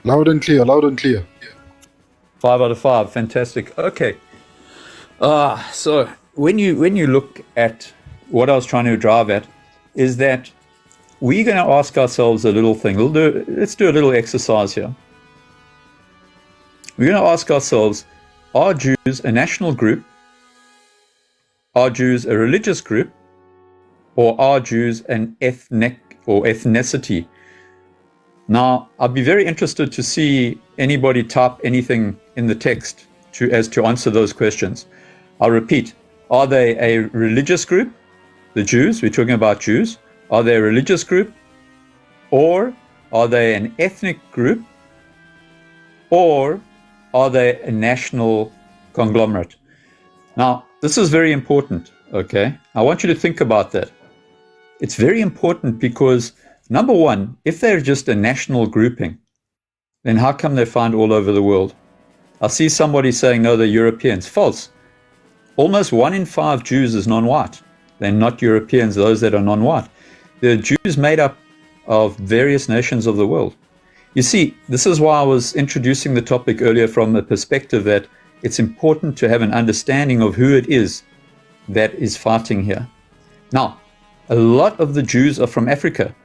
Loud and clear, loud and clear. 5 out of 5, fantastic. Okay. So when you look at what I was trying to drive at, is that we're going to ask ourselves a little thing. Let's do a little exercise here. We're going to ask ourselves, are Jews a national group? Are Jews a religious group? Or are Jews an ethnic or ethnicity? Now, I'd be very interested to see anybody type anything in the text as to answer those questions. I'll repeat, are they a religious group? The Jews, we're talking about Jews. Are they a religious group? Or are they an ethnic group? Or are they a national conglomerate? Now, this is very important, okay? I want you to think about that. It's very important because, number one, if they're just a national grouping, then how come they find all over the world? I see somebody saying, no, they're Europeans. False. Almost 1 in 5 Jews is non-white. They're not Europeans, those that are non-white. They're Jews made up of various nations of the world. You see, this is why I was introducing the topic earlier from the perspective that it's important to have an understanding of who it is that is fighting here. Now, a lot of the Jews are from Africa,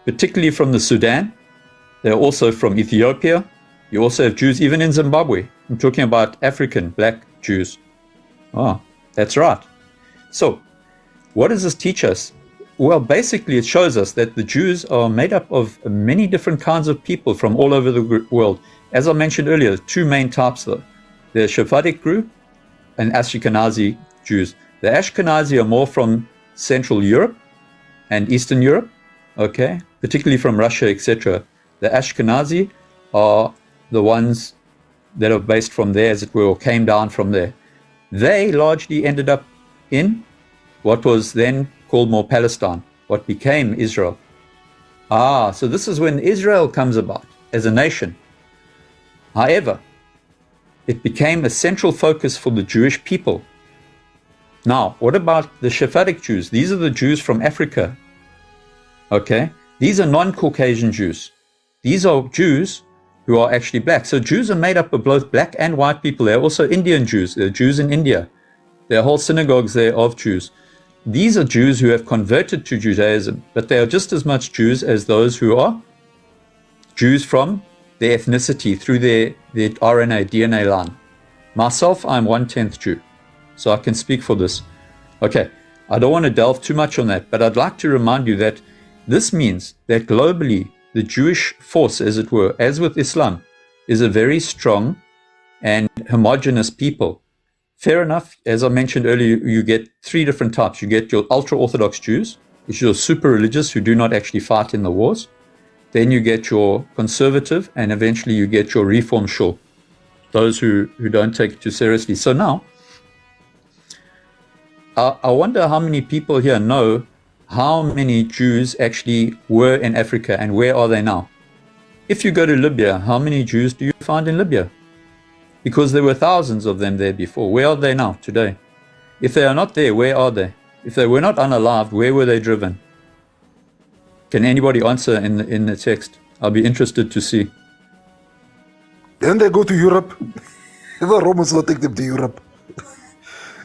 particularly from the Sudan. They're also from Ethiopia. You also have Jews even in Zimbabwe. I'm talking about African black Jews. Oh, that's right. So, what does this teach us? Well, basically it shows us that the Jews are made up of many different kinds of people from all over the world. As I mentioned earlier, 2 main types though. The Sephardic group and Ashkenazi Jews. The Ashkenazi are more from Central Europe and Eastern Europe, okay, particularly from Russia, etc. The Ashkenazi are the ones that are based from there, as it were, or came down from there. They largely ended up in what was then called more Palestine, what became Israel. So this is when Israel comes about as a nation. However, it became a central focus for the Jewish people. Now, what about the Sephardic Jews? These are the Jews from Africa. Okay? These are non-Caucasian Jews. These are Jews who are actually black. So Jews are made up of both black and white people. They're also Indian Jews. There are Jews in India. There are whole synagogues there of Jews. These are Jews who have converted to Judaism, but they are just as much Jews as those who are Jews from their ethnicity through their RNA, DNA line. Myself, I'm 1/10 Jew, so I can speak for this. Okay, I don't want to delve too much on that, but I'd like to remind you that this means that globally, the Jewish force, as it were, as with Islam, is a very strong and homogeneous people. Fair enough, as I mentioned earlier, you get 3 different types. You get your ultra-Orthodox Jews, which are super religious who do not actually fight in the wars. Then you get your conservative, and eventually you get your reform shul, those who don't take it too seriously. So now, I wonder how many people here know how many Jews actually were in Africa and where are they now? If you go to Libya, how many Jews do you find in Libya? Because there were thousands of them there before. Where are they now today? If they are not there, where are they? If they were not unalived, where were they driven? Can anybody answer in the text? I'll be interested to see. Then they go to Europe. The Romans will take them to Europe.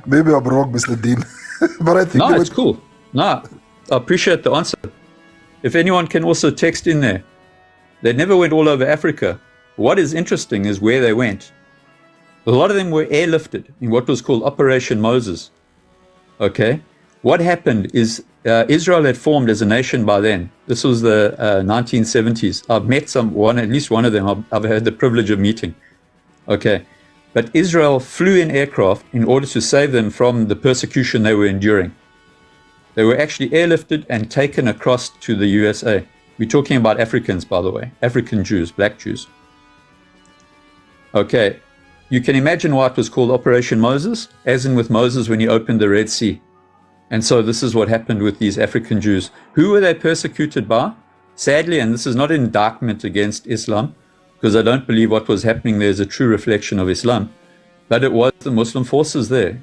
Maybe I'm wrong, Mr. Dean. But I think no, it's cool. No, I appreciate the answer. If anyone can also text in there. They never went all over Africa. What is interesting is where they went. A lot of them were airlifted in what was called Operation Moses. Okay? What happened is Israel had formed as a nation by then. This was the 1970s. I've met at least one of them I've had the privilege of meeting. Okay? But Israel flew in aircraft in order to save them from the persecution they were enduring. They were actually airlifted and taken across to the USA. We're talking about Africans, by the way. African Jews, black Jews. Okay. You can imagine why it was called Operation Moses, as in with Moses when he opened the Red Sea. And so this is what happened with these African Jews. Who were they persecuted by? Sadly, and this is not an indictment against Islam, because I don't believe what was happening there is a true reflection of Islam, but it was the Muslim forces there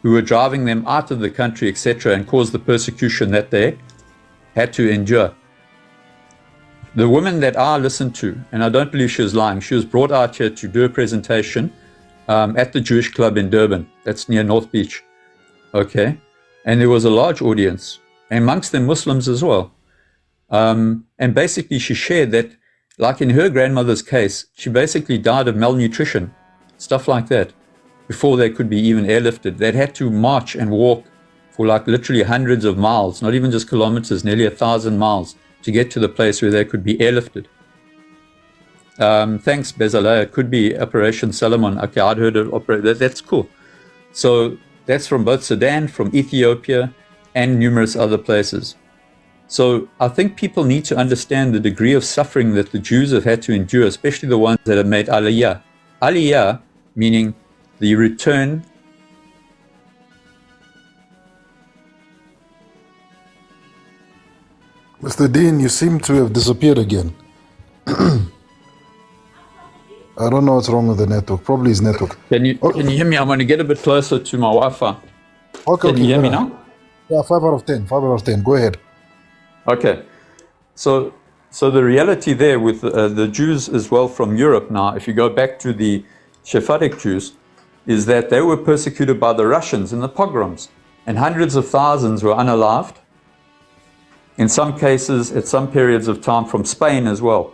who were driving them out of the country, etc., and caused the persecution that they had to endure. the woman that I listened to, and I don't believe she was lying, she was brought out here to do a presentation at the Jewish Club in Durban. That's near North Beach. Okay. And there was a large audience, amongst them Muslims as well. And basically she shared that, like in her grandmother's case, she basically died of malnutrition, stuff like that, before they could be even airlifted. They'd had to march and walk for like literally hundreds of miles, not even just kilometers, nearly 1,000 miles to get to the place where they could be airlifted. Thanks, Bezalel. It could be Operation Solomon. Okay, I'd heard of that's cool. So that's from both Sudan, from Ethiopia, and numerous other places. So I think people need to understand the degree of suffering that the Jews have had to endure, especially the ones that have made Aliyah. Aliyah, meaning the return. Mr. Dean, you seem to have disappeared again. I don't know what's wrong with the network. Probably his network. Can you hear me? I'm going to get a bit closer to my Wi-Fi. Okay, Can you hear me now? Yeah, 5 out of 10. 5 out of 10. Go ahead. Okay. So the reality there with the Jews as well from Europe now, if you go back to the Sephardic Jews, is that they were persecuted by the Russians in the pogroms, and hundreds of thousands were unalived. In some cases, at some periods of time, from Spain as well.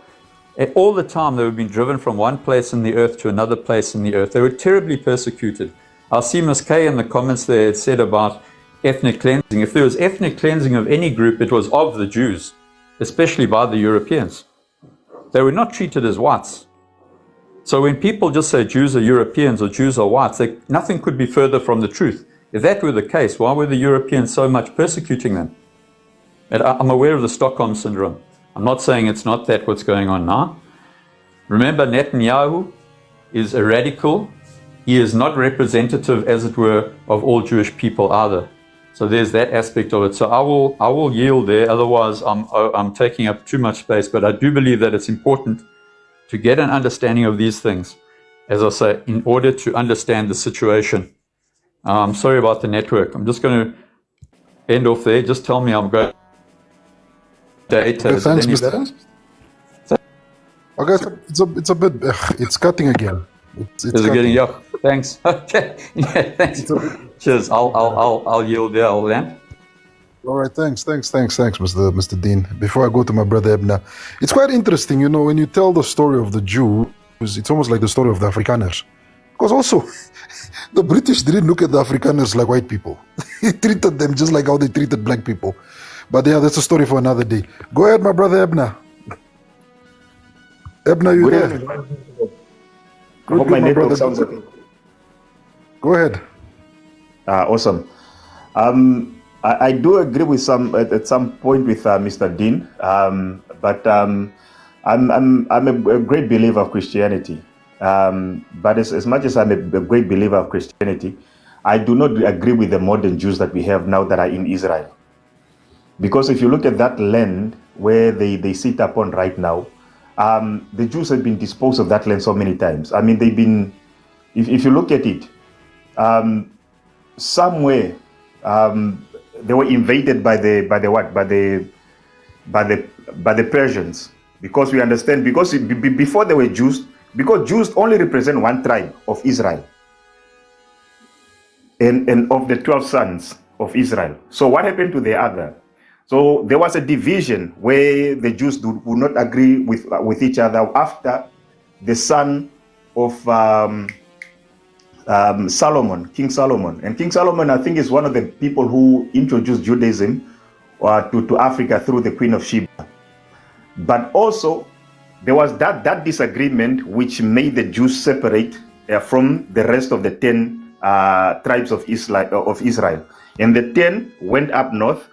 All the time they were being driven from one place in the earth to another place in the earth. They were terribly persecuted. I'll see Ms. Kay in the comments there had said about ethnic cleansing. If there was ethnic cleansing of any group, it was of the Jews, especially by the Europeans. They were not treated as whites. So when people just say Jews are Europeans or Jews are whites, nothing could be further from the truth. If that were the case, why were the Europeans so much persecuting them? And I'm aware of the Stockholm Syndrome. I'm not saying it's not that what's going on now. Remember, Netanyahu is a radical. He is not representative, as it were, of all Jewish people either. So there's that aspect of it. So I will yield there. Otherwise, I'm taking up too much space. But I do believe that it's important to get an understanding of these things, as I say, in order to understand the situation. I'm sorry about the network. I'm just going to end off there. Just tell me I'm going. Data. Okay, thanks, Mr. Okay, it's a bit, it's cutting again. It's Is it getting, yeah, thanks. Okay, yeah, thanks. Cheers, I'll yield there, I'll land. All right, thanks, Mr. Dean. Before I go to my brother Ebna, it's quite interesting, you know, when you tell the story of the Jews, it's almost like the story of the Afrikaners. Because also, the British didn't look at the Afrikaners like white people. He treated them just like how they treated black people. But yeah, that's a story for another day. Go ahead, my brother Ebna. Ebna, you there? I hope my network sounds okay. Go ahead. Awesome. I do agree with at some point with Mr. Dean, but I'm a great believer of Christianity. But as much as I'm a great believer of Christianity, I do not agree with the modern Jews that we have now that are in Israel. Because if you look at that land where they sit upon right now, the Jews have been disposed of that land so many times. I mean, they've been, if you look at it, somewhere they were invaded by the Persians. Because we understand, because before they were Jews, because Jews only represent one tribe of Israel, and of the 12 sons of Israel. So what happened to the other? So there was a division where the Jews would not agree with each other after the son of Solomon, King Solomon. And King Solomon, I think, is one of the people who introduced Judaism to Africa through the Queen of Sheba. But also, there was that disagreement which made the Jews separate from the rest of the 10 tribes of Israel. And the 10 went up north,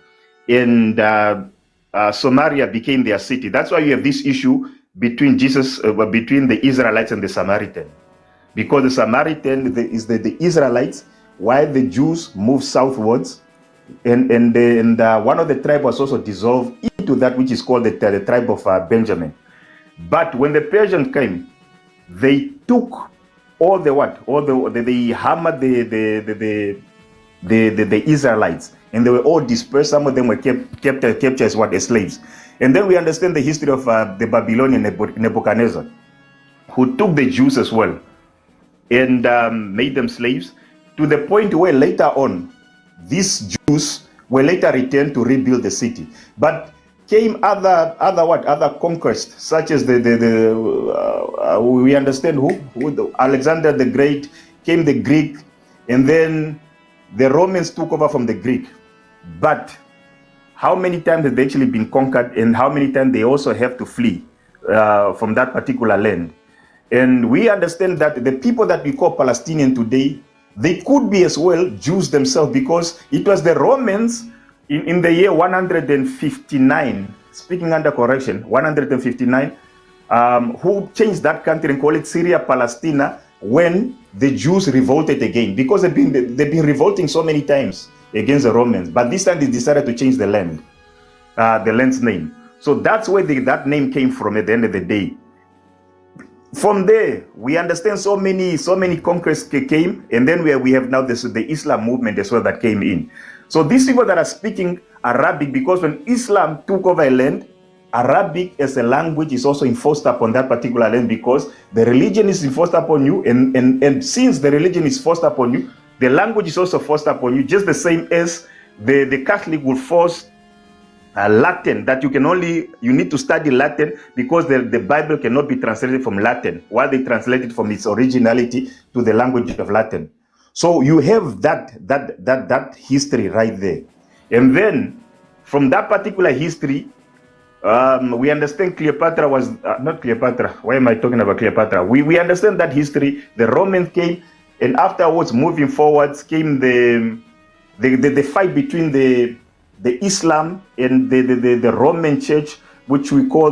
and Samaria became their city. That's why you have this issue between between the Israelites and the Samaritan, because the Samaritan is the Israelites, while the Jews moved southwards, and one of the tribes was also dissolved into that which is called the tribe of Benjamin. But when the Persians came, they took they hammered the Israelites, and they were all dispersed. Some of them were kept as slaves. And then we understand the history of the Babylonian Nebuchadnezzar, who took the Jews as well and made them slaves, to the point where later on, these Jews were later returned to rebuild the city. But came other conquests, such as we understand Alexander the Great, came the Greek, and then the Romans took over from the Greek. But how many times have they actually been conquered, and how many times they also have to flee from that particular land? And we understand that the people that we call Palestinian today, they could be as well Jews themselves, because it was the Romans in the year 159, speaking under correction, 159, who changed that country and called it Syria Palestina, when the Jews revolted again, because they've been revolting so many times against the Romans. But this time they decided to change the land's name. So that's where that name came from at the end of the day. From there, we understand so many conquests came, and then we have now the Islam movement as well that came in. So these people that are speaking Arabic, because when Islam took over a land, Arabic as a language is also enforced upon that particular land, because the religion is enforced upon you, and since the religion is forced upon you, the language is also forced upon you, just the same as the Catholic will force Latin, that you need to study Latin, because the Bible cannot be translated from Latin, while they translate it from its originality to the language of Latin. So you have that history right there. And then from that particular history, we understand Cleopatra was not Cleopatra. Why am I talking about Cleopatra? We understand that history. The Romans came, and afterwards, moving forwards, came the fight between the Islam and the Roman Church, which we call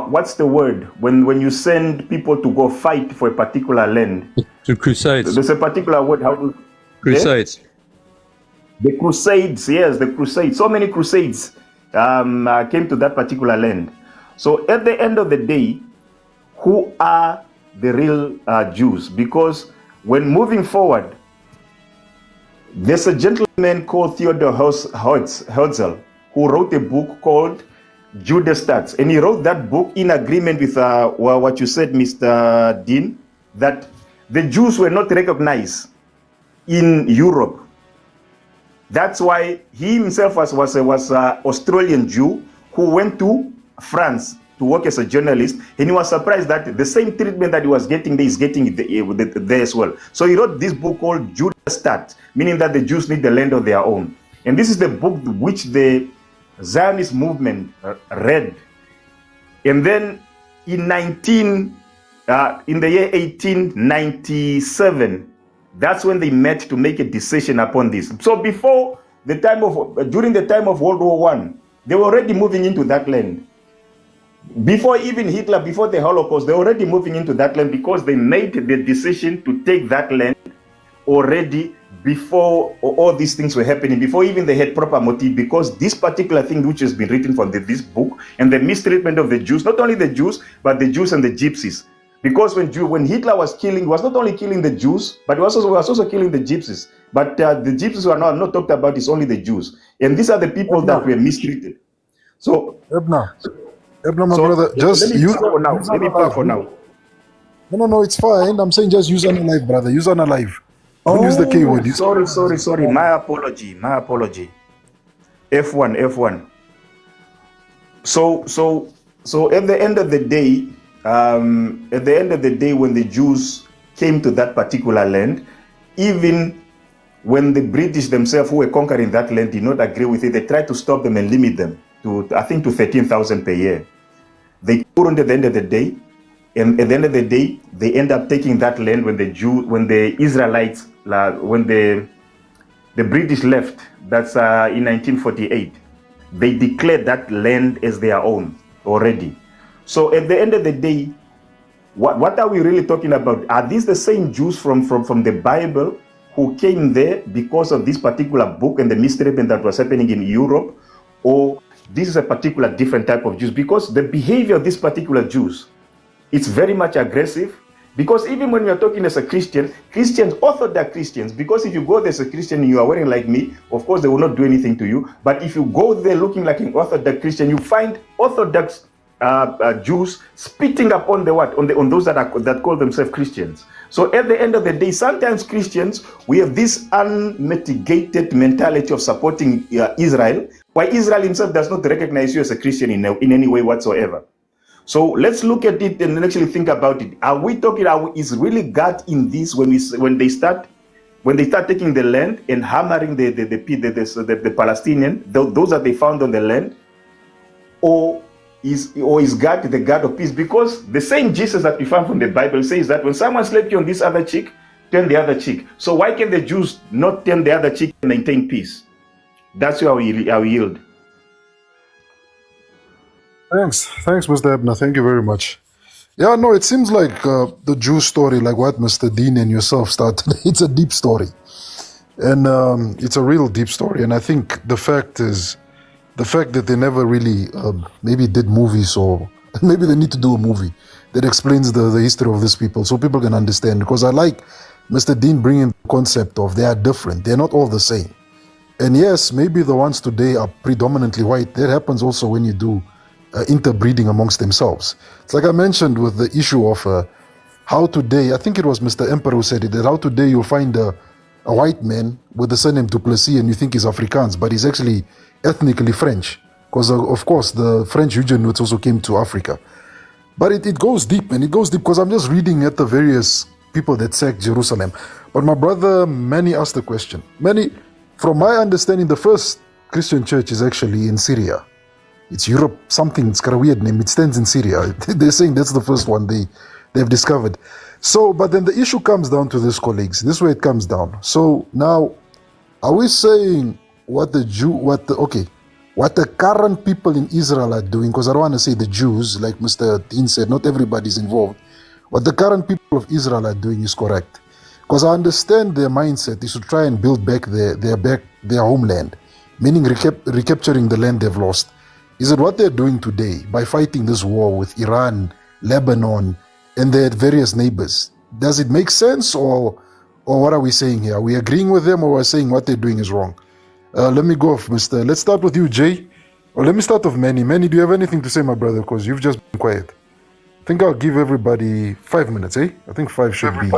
what's the word when you send people to go fight for a particular land? The Crusades. There's a particular word. Crusades. The Crusades, yes, the Crusades. So many Crusades came to that particular land. So at the end of the day, who are the real Jews? Because when moving forward, there's a gentleman called Theodor Herzl who wrote a book called Judas Stats, and he wrote that book in agreement with what you said, Mr. Dean, that the Jews were not recognized in Europe. That's why he himself was an Australian Jew who went to France to work as a journalist, and he was surprised that the same treatment that he was getting there is getting there as well. So he wrote this book called Judas Stats, meaning that the Jews need the land of their own. And this is the book which the Zionist movement read. And then in the year 1897, that's when they met to make a decision upon this. So during the time of World War I, they were already moving into that land. Before even Hitler, before the Holocaust, they were already moving into that land, because they made the decision to take that land already before all these things were happening, before even they had proper motive, because this particular thing which has been written from this book, and the mistreatment of the Jews, not only the Jews, but the Jews and the Gypsies. Because when Hitler was killing, he was not only killing the Jews, but he was also killing the Gypsies. But the Gypsies were not talked about, it's only the Jews. And these are the people that were mistreated. So, Ebna, my brother, just let me use for now. Let me pause for now. No, it's fine. I'm saying just use unalive, brother. Use unalive. Don't use the keyword. Sorry. My apology. F1. So at the end of the day, when the Jews came to that particular land, even when the British themselves, who were conquering that land, did not agree with it, they tried to stop them and limit them to 13,000 per year. They couldn't at the end of the day, and at the end of the day, they end up taking that land when the British left. That's in 1948. They declared that land as their own already. So at the end of the day, what are we really talking about? Are these the same Jews from the Bible who came there because of this particular book and the mistreatment that was happening in Europe? Or this is a particular different type of Jews? Because the behavior of these particular Jews, it's very much aggressive. Because even when you're talking as a Christian, Christians, Orthodox Christians, because if you go there as a Christian and you are wearing like me, of course they will not do anything to you. But if you go there looking like an Orthodox Christian, you find Orthodox Jews spitting upon the what? On those that call themselves Christians. So at the end of the day, sometimes Christians, we have this unmitigated mentality of supporting Israel, while Israel himself does not recognize you as a Christian in any way whatsoever. So let's look at it and actually think about it. Are we talking? Is really God in this when they start taking the land and hammering the Palestinian, those that they found on the land, or is God the God of peace? Because the same Jesus that we found from the Bible says that when someone slapped you on this other cheek, turn the other cheek. So why can the Jews not turn the other cheek and maintain peace? That's where I will yield. Thanks, Mr. Ebner. Thank you very much. Yeah, no, it seems like the Jew story, like what Mr. Dean and yourself started, it's a deep story. And it's a real deep story. And I think the fact that they never really maybe did movies, or maybe they need to do a movie that explains the history of these people so people can understand. Because I like Mr. Dean bringing the concept of they are different. They're not all the same. And yes, maybe the ones today are predominantly white. That happens also when you do interbreeding amongst themselves. It's like I mentioned with the issue of how today, I think it was Mr. Emperor who said it, that how today you'll find a white man with the surname Duplessis and you think he's Afrikaans, but he's actually ethnically French. Because of course the French Huguenots also came to Africa. But it goes deep, and it goes deep because I'm just reading at the various people that sacked Jerusalem. But my brother Manny asked the question. Manny, from my understanding, the first Christian church is actually in Syria. It's Europe something, it's got a weird name. It stands in Syria. They're saying that's the first one they've discovered. So, but then the issue comes down to this, colleagues. This way it comes down. So now, are we saying what the current people in Israel are doing? Because I don't want to say the Jews, like Mr. Dean said, not everybody's involved. What the current people of Israel are doing is correct. Because I understand their mindset is to try and build back their homeland, meaning recapturing the land they've lost. Is it what they're doing today by fighting this war with Iran, Lebanon, and their various neighbors? Does it make sense, or what are we saying here? Are we agreeing with them, or are we saying what they're doing is wrong? Let me go off, Let's start with you, Jay. Or let me start with Manny. Manny, do you have anything to say, my brother? Because you've just been quiet. I think I'll give everybody 5 minutes, eh? I think 5 should be.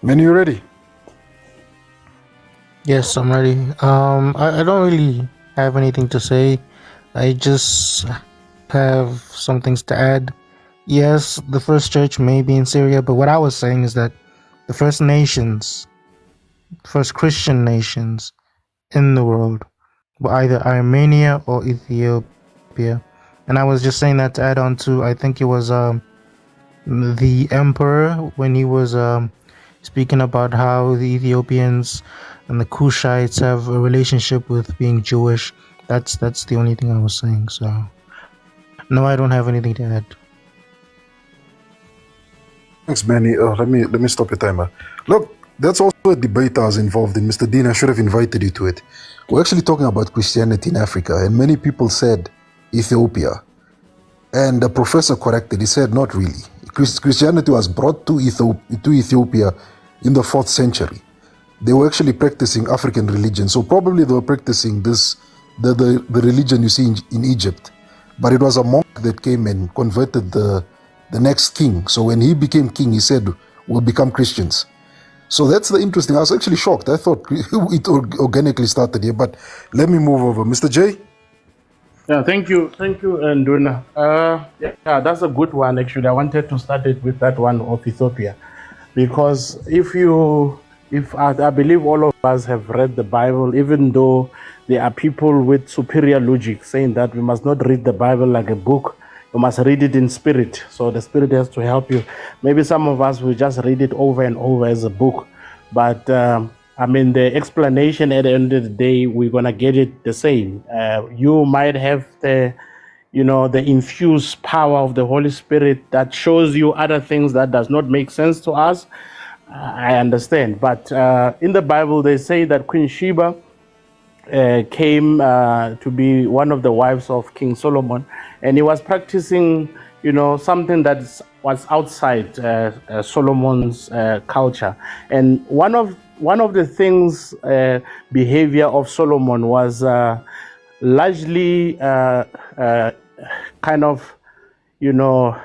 Manny, you ready? Yes, I'm ready. I don't really have anything to say. I just have some things to add. Yes, the first church may be in Syria, but what I was saying is that the first Christian nations in the world were either Armenia or Ethiopia. And I was just saying that to add on to, I think it was the emperor when he was speaking about how the Ethiopians and the Kushites have a relationship with being Jewish. That's the only thing I was saying. So no, I don't have anything to add. Thanks, Manny. Let me stop your timer. Look, that's also a debate I was involved in. Mr. Dean, I should have invited you to it. We're actually talking about Christianity in Africa, and many people said Ethiopia. And the professor corrected. He said, not really. Christianity was brought to Ethiopia in the 4th century. They were actually practicing African religion. So probably they were practicing the religion you see in Egypt. But it was a monk that came and converted the next king. So when he became king, he said, we'll become Christians. So that's the interesting. I was actually shocked. I thought it organically started here. But let me move over. Mr. J? Yeah, thank you, Nduna. Yeah, that's a good one. Actually, I wanted to start it with that one of Ethiopia, because if I believe all of us have read the Bible, even though there are people with superior logic saying that we must not read the Bible like a book, you must read it in spirit. So the spirit has to help you. Maybe some of us will just read it over and over as a book, but the explanation at the end of the day, we're gonna get it the same. You might have the infused power of the Holy Spirit that shows you other things that does not make sense to us. I understand, but in the Bible they say that Queen Sheba came to be one of the wives of King Solomon, and he was practicing, something that was outside Solomon's culture, and one of the things behavior of Solomon was largely kind of, you know.